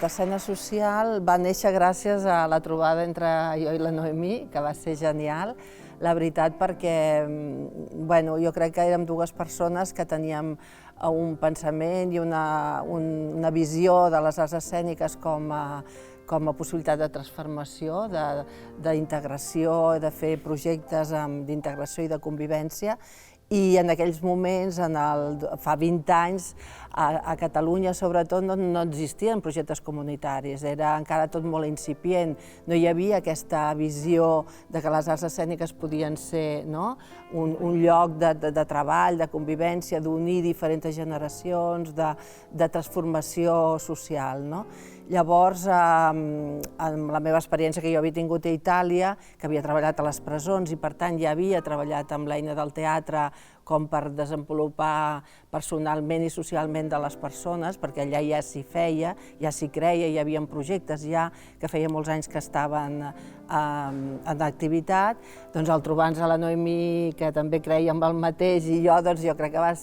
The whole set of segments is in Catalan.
Escena Social va néixer gràcies a la trobada entre jo i la Noemí, que va ser genial, la veritat, perquè jo crec que érem dues persones que teníem un pensament i una visió de les arts escèniques com a possibilitat de transformació, d'integració, de fer projectes d'integració i de convivència. I en aquells moments, fa 20 anys, a Catalunya sobretot no existien projectes comunitaris, era encara tot molt incipient, no hi havia aquesta visió de que les arts escèniques podien ser un lloc de treball, de convivència, d'unir diferents generacions, de transformació social. Llavors, amb la meva experiència que jo havia tingut a Itàlia, que havia treballat a les presons i per tant ja havia treballat amb l'eina del teatre com per desenvolupar personalment i socialment de les persones, perquè allà ja s'hi feia, ja s'hi creia, hi havia projectes ja que feia molts anys que estaven en activitat, doncs al trobar-nos a la Noemí, que també creia en el mateix, i jo crec que va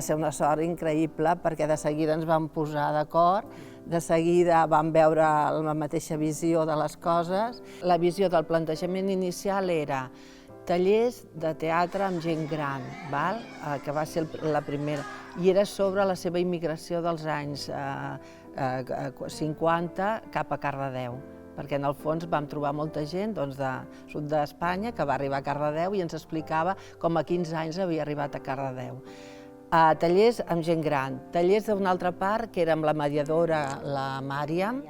ser una sort increïble, perquè de seguida ens vam posar d'acord, de seguida vam veure la mateixa visió de les coses. La visió del plantejament inicial era tallers de teatre amb gent gran, que va ser la primera, i era sobre la seva immigració dels anys 50 cap a Cardedeu, perquè en el fons vam trobar molta gent del sud d'Espanya que va arribar a Cardedeu i ens explicava com a 15 anys havia arribat a Cardedeu. Tallers amb gent gran, tallers d'una altra part, que era amb la mediadora, la Marian,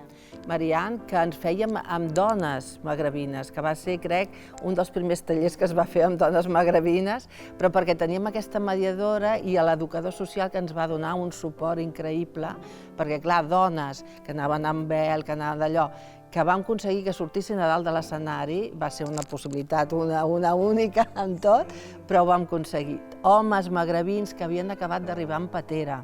que ens fèiem amb dones magrebines, que va ser, crec, un dels primers tallers que es va fer amb dones magrebines, però perquè teníem aquesta mediadora i l'educador social que ens va donar un suport increïble, perquè, clar, dones que anaven amb vel, que anaven d'allò, que vam aconseguir que sortissin a dalt de l'escenari, va ser una possibilitat, una única en tot, però ho vam aconseguir. Homes magrebins que havien acabat d'arribar en patera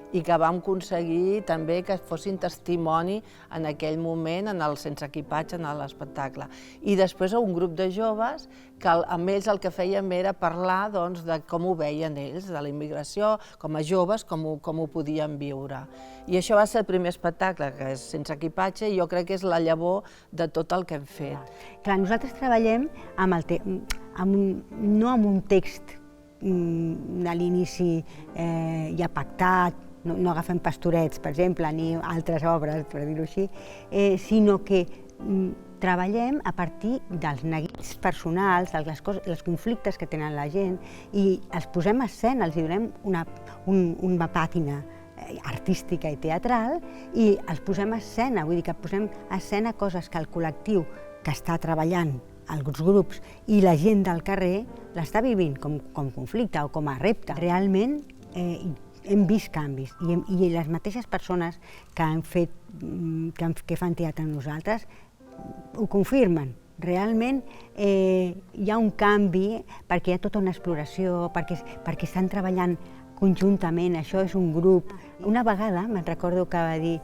i que vam aconseguir també que fossin testimoni en aquell moment, sense equipatge, en l'espectacle. I després un grup de joves que amb ells el que fèiem era parlar de com ho veien ells, de la immigració, com a joves, com ho podien viure. I això va ser el primer espectacle, que és sense equipatge, i jo crec que és la llavor de tot el que hem fet. Clar, nosaltres treballem no amb un text de l'inici ja pactat, no agafem Pastorets, per exemple, ni altres obres, per dir-ho així, sinó que treballem a partir dels neguits personals, dels conflictes que tenen la gent, i els posem a escena, els donem una pàtina artística i teatral i els posem a escena, vull dir que posem a escena coses que el col·lectiu que està treballant, els grups i la gent del carrer l'està vivint com conflicte o com a repte. Realment hem vist canvis i les mateixes persones que fan teatre amb nosaltres ho confirmen. Realment hi ha un canvi perquè hi ha tota una exploració, perquè estan treballant conjuntament, això és un grup. Una vegada me'n recordo que va dir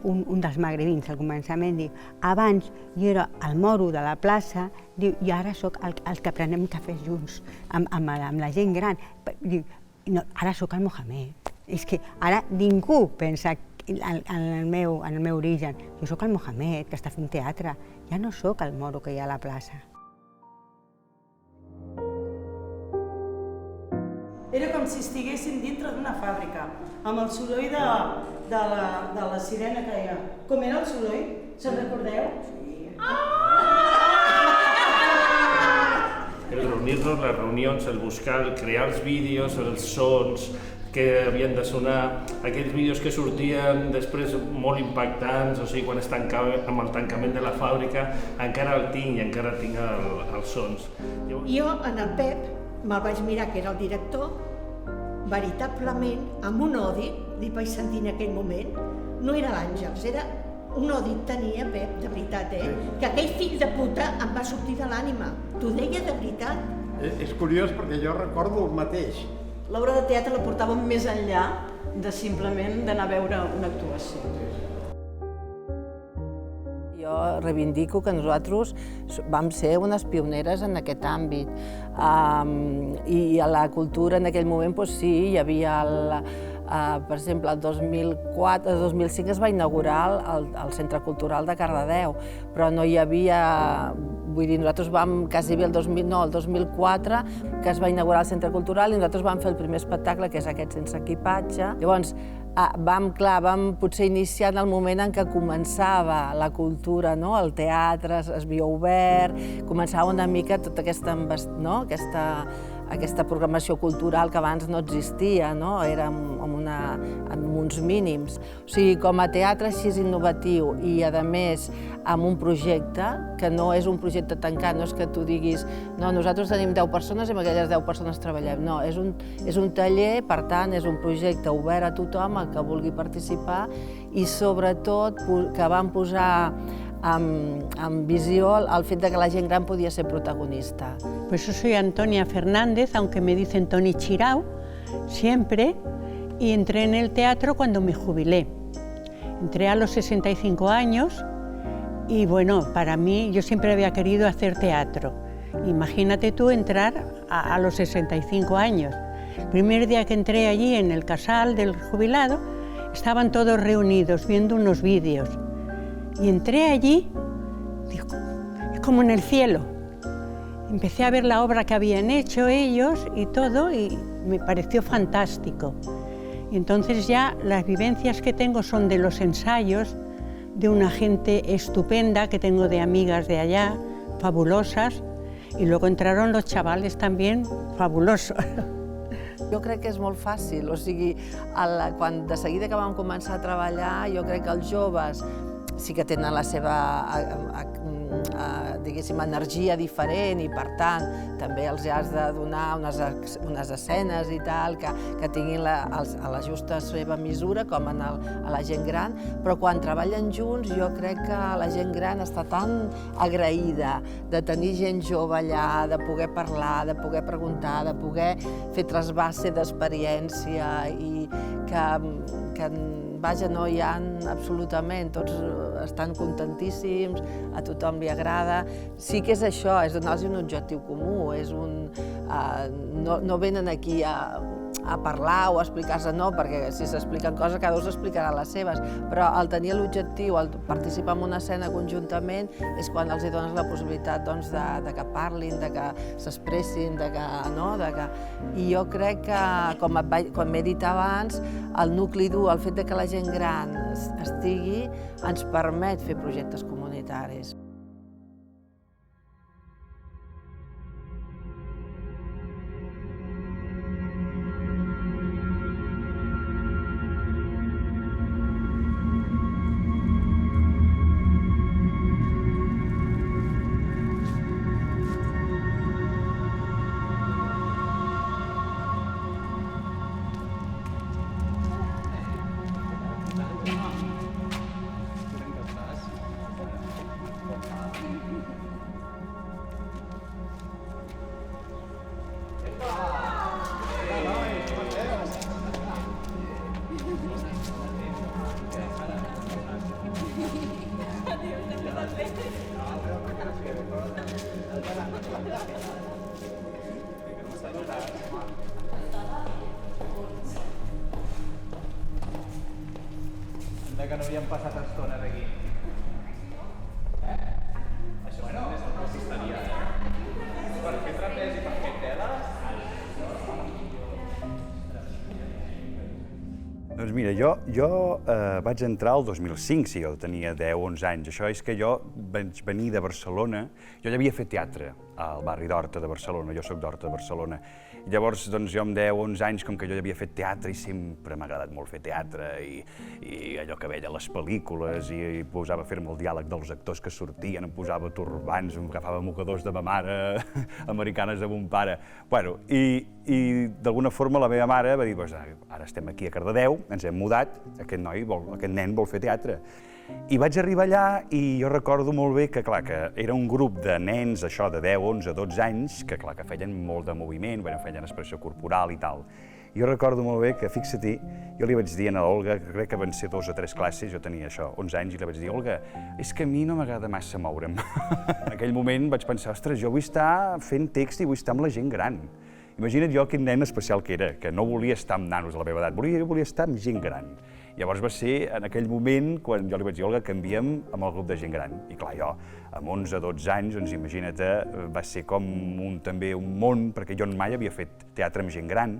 un dels magrebins al començament, diu, abans jo era el moro de la plaça, diu, i ara sóc els que prenem cafès junts amb la gent gran. Diu, no, ara sóc el Mohamed. És que ara ningú pensa en el meu origen. Jo sóc el Mohamed, que està fent teatre. Ja no sóc el moro que hi ha a la plaça. Era com si estiguéssim dintre d'una fàbrica, amb el soroll de la sirena que hi ha. Com era el soroll? Se'n recordeu? Sí. El reunir-nos, les reunions, el buscar, el crear els vídeos, els sons que havien de sonar, aquells vídeos que sortien després molt impactants, o sigui, quan es tancava amb el tancament de la fàbrica, encara el tinc i encara tinc els sons. Jo, en el Pep, me'l vaig mirar, que era el director, veritablement, amb un odi, li vaig sentir en aquell moment, no era l'Àngels, era un odi tenia, Pep, de veritat, que aquell fill de puta em va sortir de l'ànima. T'ho deia de veritat. És curiós perquè jo recordo el mateix. L'obra de teatre la portàvem més enllà de simplement d'anar a veure una actuació. Jo reivindico que nosaltres vam ser unes pioneres en aquest àmbit i a la cultura en aquell moment sí, hi havia Per exemple, el 2005 es va inaugurar el Centre Cultural de Cardedeu, però no hi havia... Vull dir, nosaltres vam quasi bé el 2004, que es va inaugurar el Centre Cultural, i nosaltres vam fer el primer espectacle, que és aquest Sense equipatge. Llavors, vam potser iniciar en el moment en què començava la cultura, el teatre es havia obert, començava una mica tota aquesta programació cultural que abans no existia, era amb uns mínims. O sigui, com a teatre així innovatiu i, a més, amb un projecte, que no és un projecte tancat, no és que tu diguis no, nosaltres tenim 10 persones i amb aquelles 10 persones treballem. No, és un taller, per tant, és un projecte obert a tothom, el que vulgui participar, i sobretot que vam posar en visió el fet que la gent gran podia ser protagonista. Pues yo soy Antonia Fernández, aunque me dicen Toni Chirau, siempre, y entré en el teatro cuando me jubilé. Entré a los 65 años y bueno, para mí, yo siempre había querido hacer teatro. Imagínate tú entrar a los 65 años. El primer día que entré allí en el casal del jubilado, estaban todos reunidos viendo unos vídeos. Y entré allí, digo, es como en el cielo. Empecé a ver la obra que habían hecho ellos y todo, y me pareció fantástico. Y entonces ya las vivencias que tengo son de los ensayos, de una gente estupenda que tengo de amigas de allá, fabulosas, y luego entraron los chavales también, fabulosos. Jo crec que és molt fàcil, o sigui, de seguida que vam començar a treballar, jo crec que els joves sí que tenen la seva, diguéssim, energia diferent i, per tant, també els has de donar unes escenes i tal que tinguin a la justa seva mesura, com a la gent gran, però quan treballen junts jo crec que la gent gran està tan agraïda de tenir gent jove allà, de poder parlar, de poder preguntar, de poder fer trasbase d'experiència i que vaja, no hi ha absolutament, tots estan contentíssims, a tothom li agrada. Sí que és això, és donar-los un objectiu comú, no venen aquí a parlar o a explicar-se, no, perquè si s'expliquen coses cada un s'explicarà les seves, però el tenir l'objectiu, el participar en una escena conjuntament, és quan els dones la possibilitat de que parlin, de que s'expressin, i jo crec que, com m'he dit abans, el nucli dur, el fet que la gent gran estigui, ens permet fer projectes comunitaris. Que no havíem passat estona d'aquí. Això no és el que estaria. Per fer trapezi i per fer teles? Doncs mira, jo vaig entrar el 2005, si jo tenia 10 o 11 anys. Això és que jo vaig venir de Barcelona. Jo ja havia fet teatre al barri d'Horta de Barcelona, jo soc d'Horta de Barcelona. Llavors, jo amb 10 o 11 anys, com que jo ja havia fet teatre i sempre m'ha agradat molt fer teatre i allò que veia a les pel·lícules i posava a fer-me el diàleg dels actors que sortien, em posava turbants, em agafava mocadors de ma mare, americanes de mon pare. Bueno, i d'alguna forma la meva mare va dir, ara estem aquí a Cardedeu, ens hem mudat, aquest nen vol fer teatre. I vaig arribar allà i jo recordo molt bé que, clar, que era un grup de nens, això, de 10, 11, 12 anys, que, clar, que feien molt de moviment, feien expressió corporal i tal. Jo recordo molt bé que, fixa-t'hi, jo li vaig dir a l'Olga, que crec que van ser 2 o 3 classes, jo tenia això, 11 anys, i li vaig dir, Olga, és que a mi no m'agrada massa moure'm. En aquell moment vaig pensar, ostres, jo vull estar fent text i vull estar amb la gent gran. Imagina't jo quin nen especial que era, que no volia estar amb nanos de la meva edat, volia estar amb gent gran. Llavors va ser en aquell moment quan jo li vaig dir, Olga, canviem amb el grup de gent gran. I clar, jo, amb 11-12 anys, doncs imagina't, va ser com també un món, perquè jo mai havia fet teatre amb gent gran.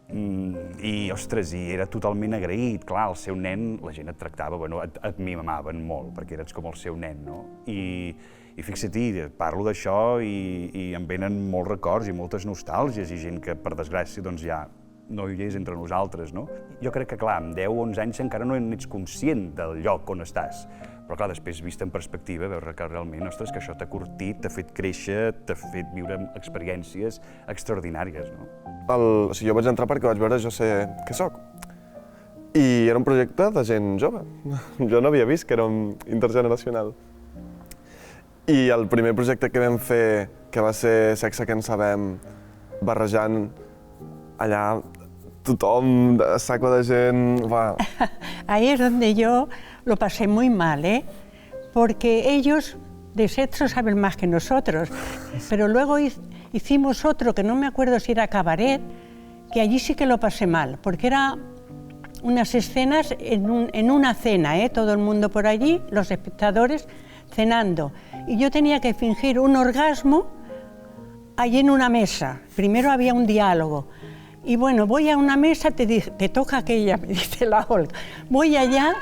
I, ostres, era totalment agraït. Clar, el seu nen, la gent et tractava, et mimamaven molt, perquè eres com el seu nen, no? I fixa't-hi, parlo d'això i em venen molts records i moltes nostàlgies i gent que, per desgràcia, doncs ja no hi és entre nosaltres, no? Jo crec que, clar, amb 10 o 11 anys encara no ets conscient del lloc on estàs, però, clar, després, vist en perspectiva, veus que realment, ostres, que això t'ha curtit, t'ha fet créixer, t'ha fet viure experiències extraordinàries, no? Jo vaig entrar perquè vaig veure Jo sé què soc. I era un projecte de gent jove. Jo no havia vist que era intergeneracional. I el primer projecte que vam fer, que va ser Sexe que en sabem, barrejant allà tothom, saco de gent... Ahí es donde yo lo pasé muy mal, porque ellos de sexo saben más que nosotros, pero luego hicimos otro, que no me acuerdo si era cabaret, que allí sí que lo pasé mal, porque era unas escenas en una cena, todo el mundo por allí, los espectadores cenando, y yo tenía que fingir un orgasmo allí en una mesa. Primero había un diálogo, y bueno, voy a una mesa, te toca aquella, me dice la Olga, voy allá,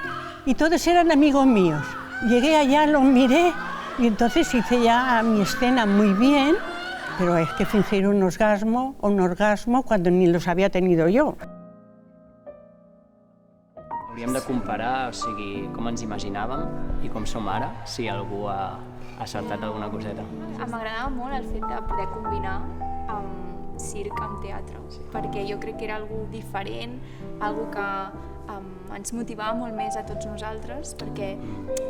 y todos eran amigos míos. Llegué allá, los miré, y entonces hice ya mi escena muy bien, pero es que fingir un orgasmo cuando ni los había tenido yo. Hauríem de comparar, o sigui, com ens imaginàvem i com som ara, si algú ha acertat alguna coseta. M'agradava molt el fet de poder combinar circ amb teatre, perquè jo crec que era algo diferent, algo que ens motivava molt més a tots nosaltres, perquè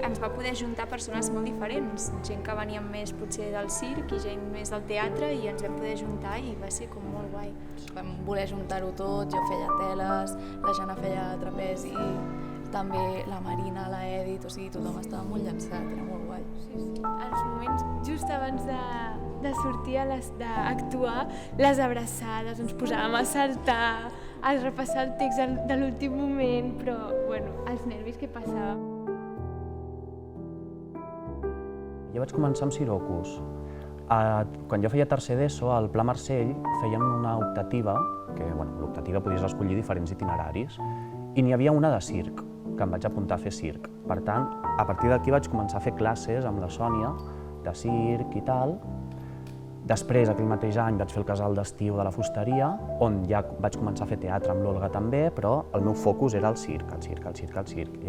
ens va poder juntar persones molt diferents, gent que veníem més potser del circ i gent més del teatre, i ens vam poder juntar i va ser com molt guai. Vam voler juntar-ho tot, jo feia teles, la Jana feia trapezi, també la Marina, la Edith, o sigui, tothom estava molt llançat, era molt guai. Els moments just abans de sortir d'actuar, les abraçades, ens posàvem a saltar, a repassar el text de l'últim moment, però, bueno, els nervis que passàvem. Jo vaig començar amb Sirocus. Quan jo feia tercer d'ESO, al Pla Marcell fèiem una optativa, que l'optativa podies escollir diferents itineraris, i n'hi havia una de circ, que em vaig apuntar a fer circ. Per tant, a partir d'aquí vaig començar a fer classes amb la Sònia, de circ i tal. Després, aquell mateix any, vaig fer el casal d'estiu de la fusteria, on ja vaig començar a fer teatre amb l'Olga també, però el meu focus era el circ. I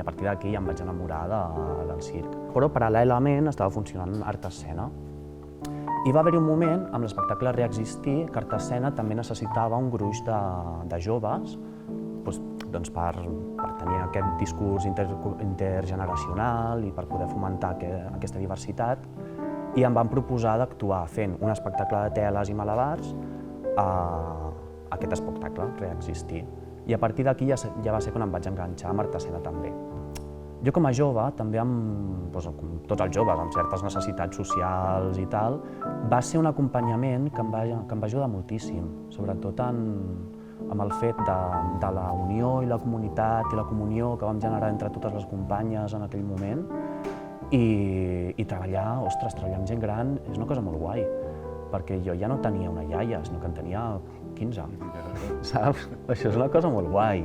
a partir d'aquí ja em vaig enamorar del circ. Però paral·lelament estava funcionant Art Escena. I va haver-hi un moment, amb l'espectacle Reexistir, que Art Escena també necessitava un gruix de joves doncs per tenir aquest discurs intergeneracional i per poder fomentar aquesta diversitat, i em van proposar d'actuar fent un espectacle de teles i malabars a aquest espectacle, Reexistir. I a partir d'aquí ja va ser quan em vaig enganxar amb Art Escena també. Jo com a jove, també com tots els joves, amb certes necessitats socials i tal, va ser un acompanyament que em va ajudar moltíssim, sobretot amb el fet de la unió i la comunitat i la comunió que vam generar entre totes les companyes en aquell moment, i treballar amb gent gran és una cosa molt guai, perquè jo ja no tenia una iaia, sinó que en tenia 15, saps? Això és una cosa molt guai.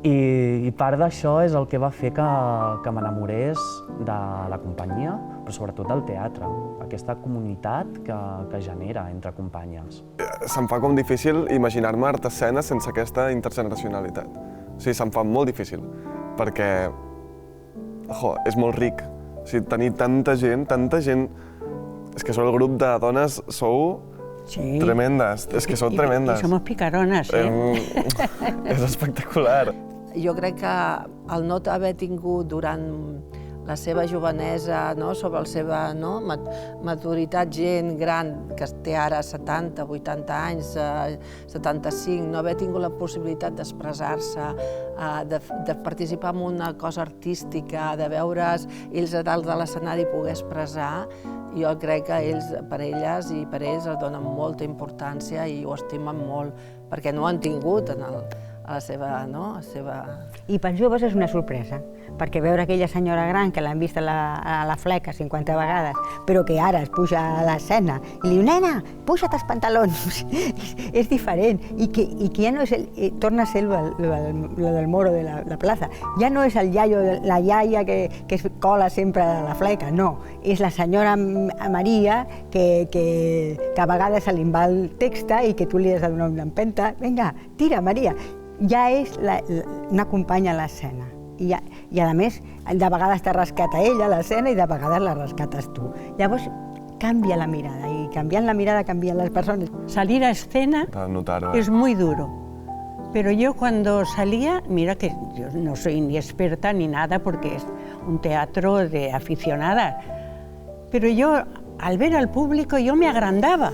I part d'això és el que va fer que m'enamorés de la companyia, però sobretot del teatre, aquesta comunitat que genera entre companyes. Se'm fa com difícil imaginar-me Art Escena sense aquesta intergeneracionalitat. O sigui, se'm fa molt difícil, perquè és molt ric. O sigui, tenir tanta gent, és que sou el grup de dones, sou tremendes, és que sou tremendes. I somos picarones, És espectacular. Jo crec que el no haver tingut durant la seva jovenesa, sobre la seva maturitat, gent gran que té ara 70, 80 anys, 75, no haver tingut la possibilitat d'expressar-se, de participar en una cosa artística, de veure's ells a dalt de l'escenari i poder expressar, jo crec que per elles i per ells es donen molta importància i ho estimen molt, perquè no ho han tingut a la seva... I pels joves és una sorpresa, perquè veure aquella senyora gran que l'han vist a la fleca 50 vegades, però que ara es puja a l'escena i li diu, nena, puja't els pantalons, és diferent, i que ja no és torna a ser el del moro de la plaça, ja no és la iaia que es cola sempre a la fleca, no, és la senyora Maria que a vegades se li va el text i que tu li has de donar una empenta, vinga, tira, Maria, ja és una companya a l'escena. I a més, de vegades t'ha rescat a ella l'escena i de vegades la rescates tu. Llavors canvia la mirada y cambian la mirada cambian las personas. Salir a escena es muy duro. Pero yo cuando salía, mira que yo no soy ni experta ni nada porque es un teatro de aficionadas, pero yo al ver al público yo me agrandaba.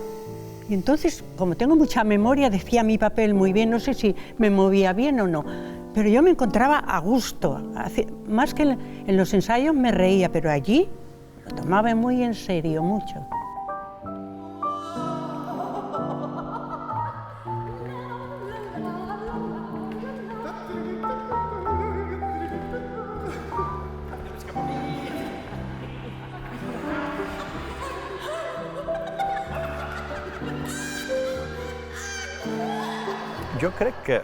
Y entonces, como tengo mucha memoria, decía mi papel muy bien, no sé si me movía bien o no, pero yo me encontraba a gusto. Más que en los ensayos me reía, pero allí lo tomaba muy en serio, mucho. Jo crec que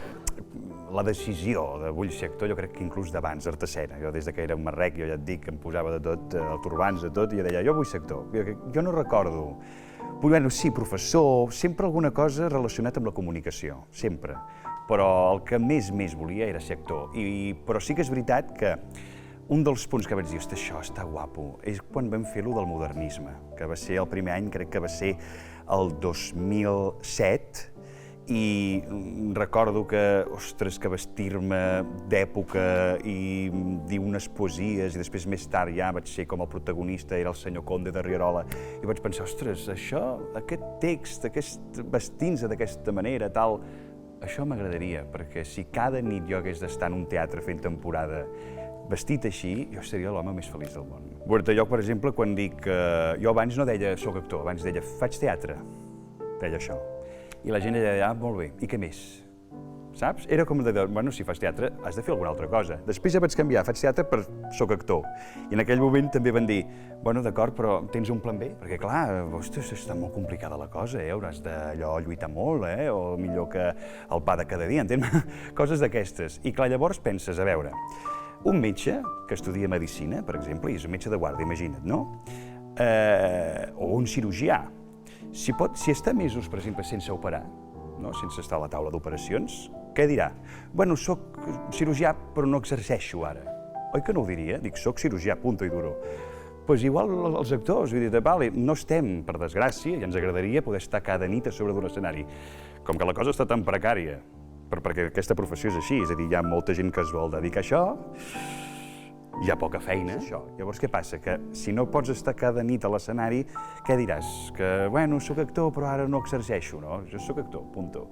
la decisió de vull ser actor, jo crec que inclús d'abans, d'Artesena. Jo des que era un marrec, jo ja et dic que em posava de tot, el turbans de tot, i jo deia, jo vull ser actor. Jo no recordo. Bueno, sí, professor, sempre alguna cosa relacionada amb la comunicació, sempre. Però el que més volia era ser actor. Però sí que és veritat que un dels punts que vaig dir, hosti, això està guapo, és quan vam fer-lo del modernisme, que va ser el primer any, crec que va ser el 2007, i recordo que, ostres, que vestir-me d'època i dir unes poesies i després més tard ja vaig ser com el protagonista, era el senyor Conde de Rierola, i vaig pensar, ostres, això, aquest text, vestint-se d'aquesta manera, tal, això m'agradaria, perquè si cada nit jo hagués d'estar en un teatre fent temporada vestit així, jo seria l'home més feliç del món. Jo, per exemple, quan dic... Jo abans no deia soc actor, abans deia faig teatre, deia això. I la gent deia, molt bé, i què més? Saps? Era com de dir, bueno, si fas teatre has de fer alguna altra cosa. Després ja vaig canviar, faig teatre per soc actor. I en aquell moment també van dir, bueno, d'acord, però tens un plan B? Perquè clar, ostres, està molt complicada la cosa, hauràs d'allò lluitar molt, o millor que el pa de cada dia, entens? Coses d'aquestes. I clar, llavors penses, a veure, un metge que estudia medicina, per exemple, i és un metge de guàrdia, imagina't, no? O un cirurgià. Si està mesos, per exemple, sense operar, sense estar a la taula d'operacions, què dirà? Bueno, soc cirurgià, però no exerceixo ara. Oi que no ho diria? Dic, soc cirurgià, punto i duro. Doncs igual els actors, vull dir, vale, no estem, per desgràcia, i ens agradaria poder estar cada nit a sobre d'un escenari. Com que la cosa està tan precària, perquè aquesta professió és així, és a dir, hi ha molta gent que es vol dedicar a això, hi ha poca feina. Llavors què passa? Que si no pots estar cada nit a l'escenari, què diràs? Que, bueno, soc actor, però ara no exerceixo, no? Jo soc actor, punto.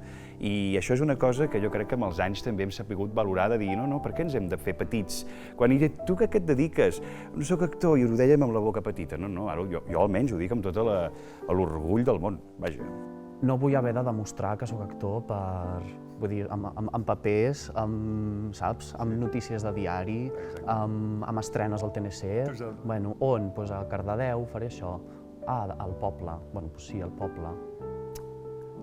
I això és una cosa que jo crec que amb els anys també hem sabut valorar, de dir, no, per què ens hem de fer petits? Quan tu que et dediques? No soc actor, i ho dèiem amb la boca petita. No, ara jo almenys ho dic amb tot l'orgull del món, vaja. No vull haver de demostrar que sóc actor vull dir, amb papers, saps? Amb notícies de diari, amb estrenes al TNC. Bueno, on? Doncs a Cardedeu faré això. Al poble. Bueno, sí, al poble.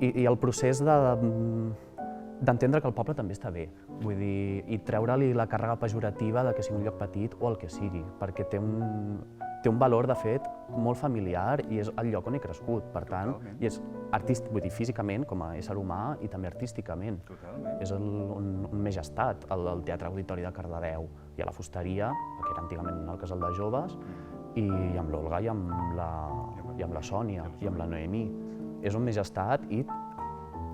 I el procés d'entendre que el poble també està bé. Vull dir, i treure-li la càrrega pejorativa de que sigui un lloc petit o el que sigui, perquè té un valor, de fet, molt familiar i és el lloc on he crescut, per tant, i és artístic, vull dir, físicament, com a ésser humà, i també artísticament. És on m'he gestat, el Teatre Auditori de Cardedeu, i a la Fusteria, que era antigament el Casal de Joves, i amb l'Olga i amb la Sònia, i amb la Noemí. És on m'he gestat i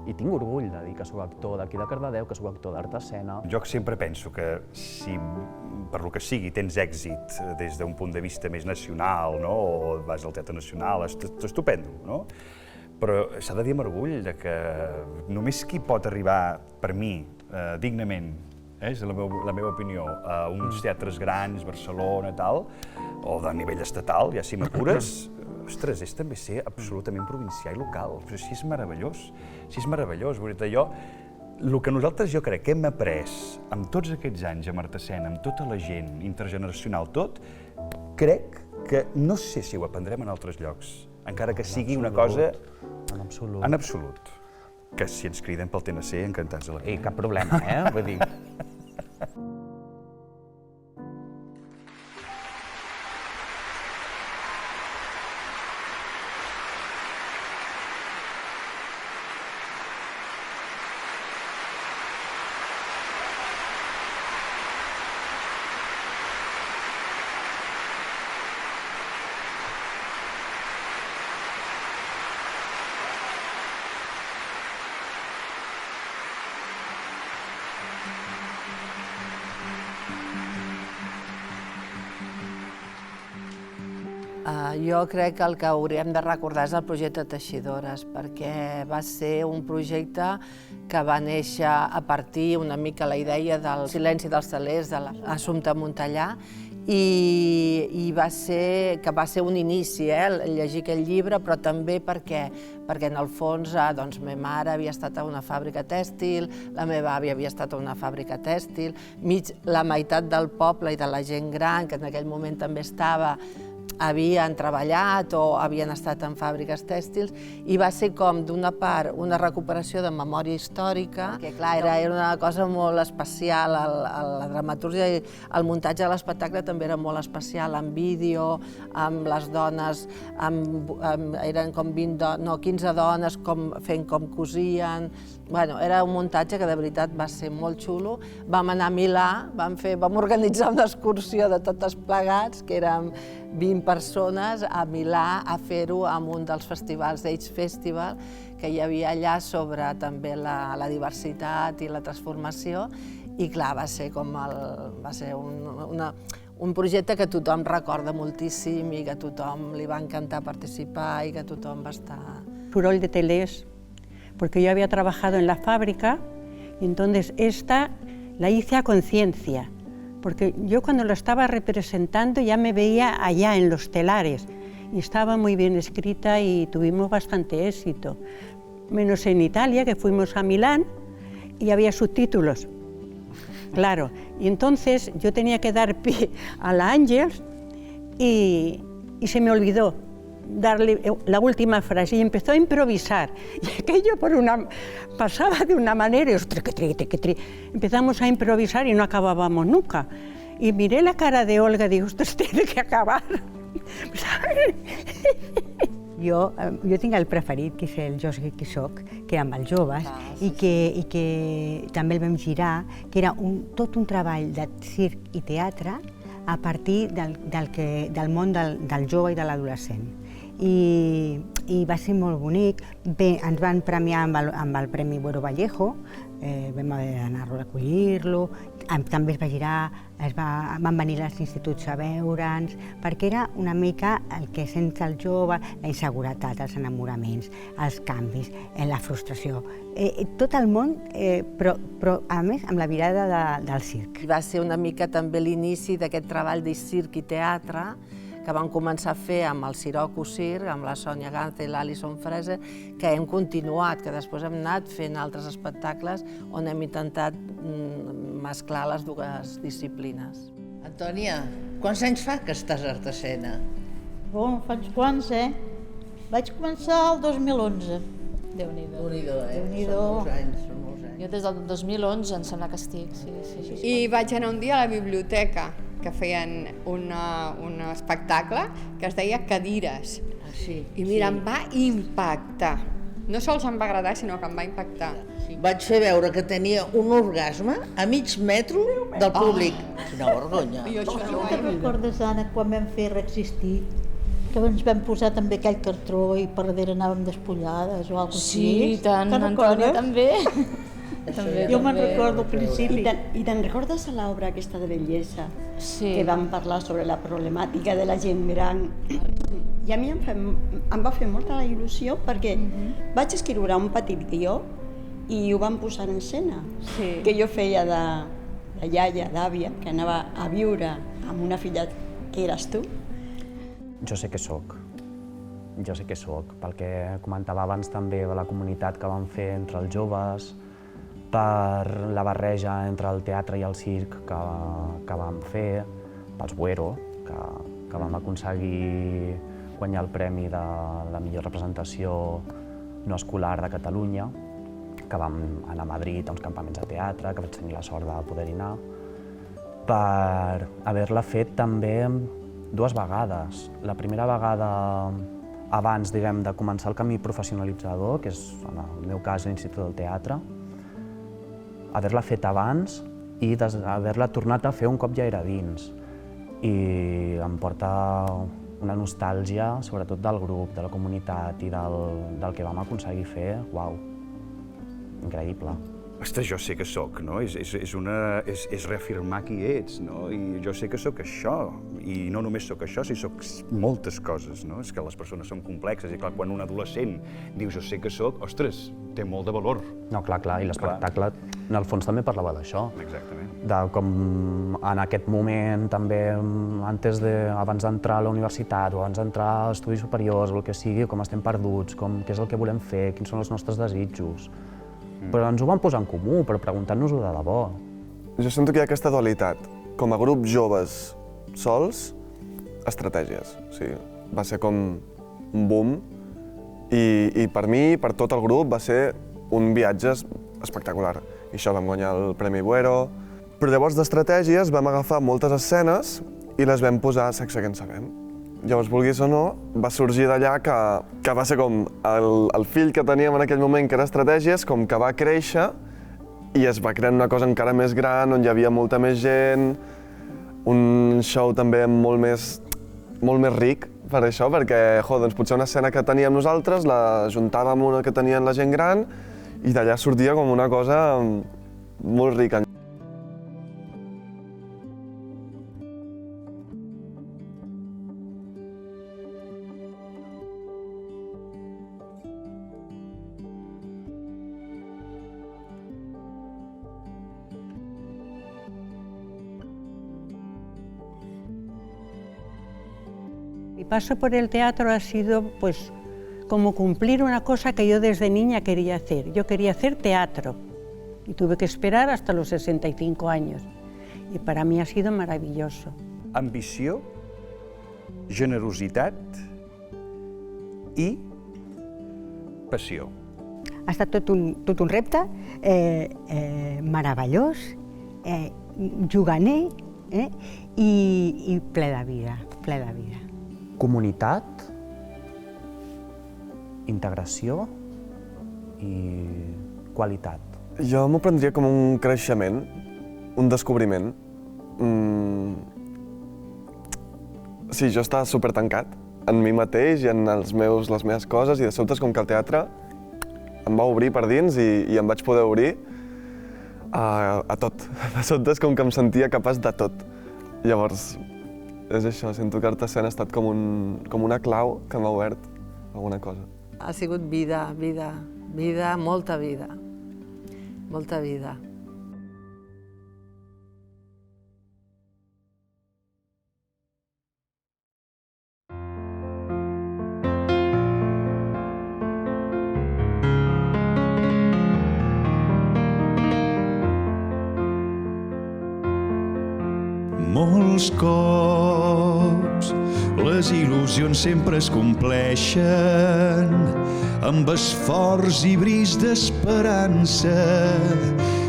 I tinc orgull de dir que soc actor d'aquí de Cardedeu, que soc actor d'art escena. Jo sempre penso que si, per lo que sigui, tens èxit des d'un punt de vista més nacional, no? O vas al Teatre Nacional, és estupendo, no? Però s'ha de dir amb orgull que només qui pot arribar, per mi, dignament, és la meva opinió, a uns teatres grans, Barcelona, tal, o de nivell estatal, ja si m'apures, ostres, és també ser absolutament provincià i local. Però així és meravellós, així és meravellós. Vull dir, el que nosaltres jo crec que hem après amb tots aquests anys a Martesena, amb tota la gent intergeneracional, tot, crec que no sé si ho aprendrem en altres llocs, encara que sigui una cosa en absolut. Que si ens criden pel TNC, encantats de la vida. Cap problema, vull dir... Jo crec que el que hauríem de recordar és el projecte Teixidores, perquè va ser un projecte que va néixer a partir una mica la idea del silenci dels telers de l'Assumpta Montellà i va ser un inici, llegir aquell llibre, però també perquè en el fons doncs, ma mare havia estat a una fàbrica tèxtil, la meva àvia havia estat a una fàbrica tèxtil, la meitat del poble i de la gent gran, que en aquell moment també estava, havien treballat o havien estat en fàbriques tèxtils i va ser com, d'una part, una recuperació de memòria històrica, que clar, era una cosa molt especial, la dramatúrgia i el muntatge de l'espectacle també era molt especial, amb vídeo, amb les dones, eren com 15 dones fent com cosien. Bueno, era un muntatge que de veritat va ser molt xulo. Vam anar a Milà, vam organitzar una excursió de totes plegats, que érem 20 persones, a Milà a fer-ho en un dels festivals d'Age Festival que hi havia allà sobre també la diversitat i la transformació i clar, va ser un projecte que tothom recorda moltíssim i que a tothom li va encantar participar i que tothom va estar... Soroll de telers, porque yo había trabajado en la fábrica y entonces esta la hice a conciencia, porque yo cuando lo estaba representando ya me veía allá en los telares y estaba muy bien escrita y tuvimos bastante éxito, menos en Italia, que fuimos a Milán y había subtítulos, claro, y entonces yo tenía que dar pie a la Ángels y se me olvidó darle la última frase y empezó a improvisar y aquello pasaba de una manera y empezamos a improvisar y no acabábamos nunca y miré la cara de Olga y digo, esto tiene que acabar. Jo tinc el preferit, que és el Jo sé qui soc, que era amb els joves, i que també el vam girar, que era tot un treball de circ i teatre a partir del món del jove i de l'adolescent. I va ser molt bonic. Bé, ens van premiar amb el Premi Buero Vallejo, vam haver d'anar a recollir-lo, també es va girar, van venir als instituts a veure'ns, perquè era una mica el que sents el jove, la inseguretat, els enamoraments, els canvis, la frustració, tot el món, però a més amb la mirada del circ. Va ser una mica també l'inici d'aquest treball de circ i teatre, que vam començar a fer amb el Sirocco Circ, amb la Sònia Ganza i l'Alison Fraser, que hem continuat, que després hem anat fent altres espectacles on hem intentat mesclar les dues disciplines. Antònia, quants anys fa que estàs a Art Escena? Bon, faig quants, Vaig començar el 2011. Déu-n'hi-do, Déu-n'hi-do. Són molts anys. Jo des del 2011 em sembla que estic, sí. I vaig anar un dia a la biblioteca, que feien un espectacle que es deia Cadires. I mira, em va impactar. No sols em va agradar, sinó que em va impactar. Vaig fer veure que tenia un orgasme a mig metro del públic. Quina vergonya. Tu te'n recordes, Anna, quan vam fer Reexistir, Que ens vam posar també aquell cartró i per darrere anàvem despullades o alguna cosa així. Sí, i tant, Antònia també. Jo me'n recordo al principi. I te'n recordes a l'obra aquesta de bellesa? Sí. Que vam parlar sobre la problemàtica de la gent gran. I a mi em va fer molta il·lusió perquè vaig escriure un petit guió i ho vam posar en escena. Sí. Que jo feia de iaia, d'àvia, que anava a viure amb una filla que eres tu. Jo sé què sóc. Jo sé què sóc, pel que comentava abans també de la comunitat que vam fer entre els joves, per la barreja entre el teatre i el circ que vam fer, pels Buero, que vam aconseguir guanyar el premi de la millor representació no escolar de Catalunya, que vam anar a Madrid a uns campaments de teatre, que vaig tenir la sort de poder-hi anar, per haver-la fet també 2 vegades. La primera vegada abans, diguem, de començar el camí professionalitzador, que és, en el meu cas, l'Institut del Teatre, haver-la fet abans i haver-la tornat a fer un cop ja era dins. I em porta una nostàlgia, sobretot del grup, de la comunitat i del que vam aconseguir fer. Uau, increïble. Ostres, jo sé que sóc, no? És reafirmar qui ets, no? I jo sé que sóc això, i no només sóc això, sinó sóc moltes coses, no? És que les persones són complexes, i clar, quan un adolescent diu jo sé que sóc, ostres, té molt de valor. No, clar, i l'espectacle, en el fons, també parlava d'això. Exactament. De com en aquest moment, també, abans d'entrar a la universitat o abans d'entrar a estudis superiors o el que sigui, com estem perduts, què és el que volem fer, quins són els nostres desitjos. Però ens ho vam posar en comú, però preguntant-nos-ho de debò. Jo sento que hi ha aquesta dualitat. Com a grup joves sols, estratègies. O sigui, va ser com un boom i per mi, per tot el grup, va ser un viatge espectacular. I això, vam guanyar el Premi Buero. Però llavors d'estratègies vam agafar moltes escenes i les vam posar a Sexe que en sabem. Llavors, vulguis o no, va sorgir d'allà que va ser com el fill que teníem en aquell moment, que era estratègies, com que va créixer i es va crear una cosa encara més gran, on hi havia molta més gent, un show també molt més ric per això, perquè doncs potser una escena que teníem nosaltres la juntàvem amb una que tenien la gent gran i d'allà sortia com una cosa molt rica. Mi paso por el teatro ha sido pues como cumplir una cosa que yo desde niña quería hacer. Yo quería hacer teatro y tuve que esperar hasta los 65 años. Y para mí ha sido maravilloso. Ambició, generositat i passió. Ha estat tot un repte meravellós, juganer i ple de vida, ple de vida. Comunitat, integració i qualitat. Jo m'ho prendria com un creixement, un descobriment. Sí, jo estava supertancat en mi mateix i en les meves coses i de sobte és com que el teatre em va obrir per dins i em vaig poder obrir a tot. De sobte és com que em sentia capaç de tot. Llavors, és això, sento que Artescena ha estat com una clau que m'ha obert alguna cosa. Ha sigut vida, molta vida. Molta vida. Molts cops les il·lusions sempre es compleixen amb esforç i bris d'esperança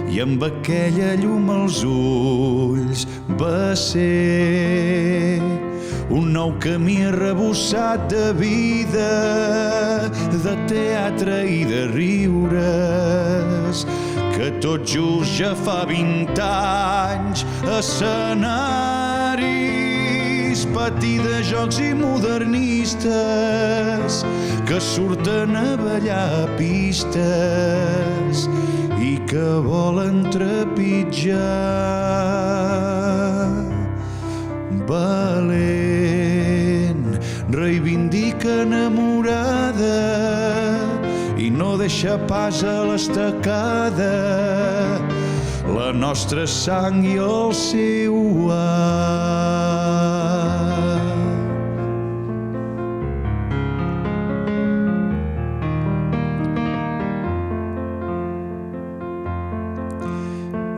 i amb aquella llum als ulls va ser un nou camí arrebossat de vida, de teatre i de riures, que tot just ja fa 20 anys escenaris gris patí de jocs i modernistes que surten a ballar a pistes i que volen trepitjar. Valent, reivindica enamorada i no deixa pas a l'estacada la nostra sang i el seu art.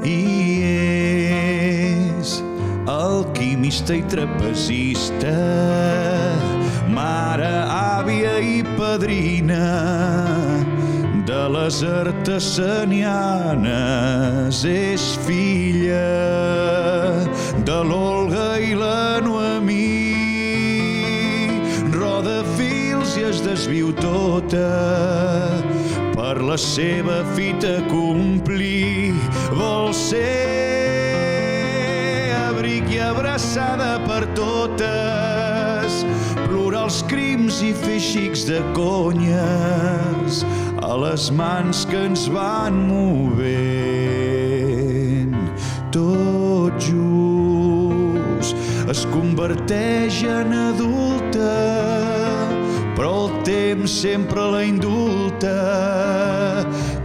I és alquimista i trapezista, mare, àvia i padrina de les artesanianes. És filla de l'Olga i la Noemí, roda fils i es desviu tota per la seva fita complir. Vol ser abric i abraçada per totes, plorar els crims i fer xics de conyes a les mans que ens van movent. Tot just es converteix en adulta, però el temps sempre la indulta,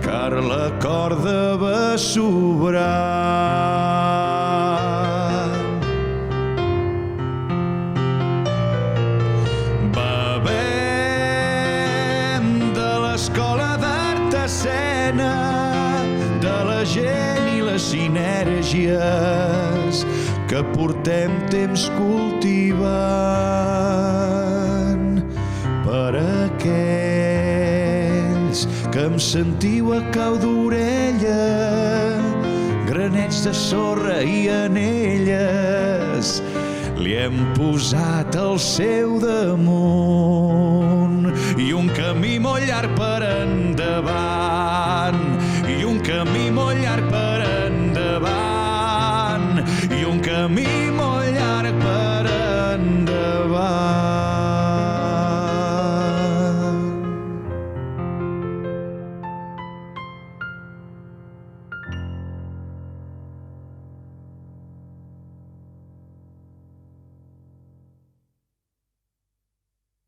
car la corda va sobrant. Bevem de l'escola d'art escena, de la gent i les sinergies que portem temps cultivant. Per aquells que em sentiu a cau d'orella, granets de sorra i anelles, li hem posat el seu damunt. I un camí molt llarg per endavant, i un camí molt llarg per endavant.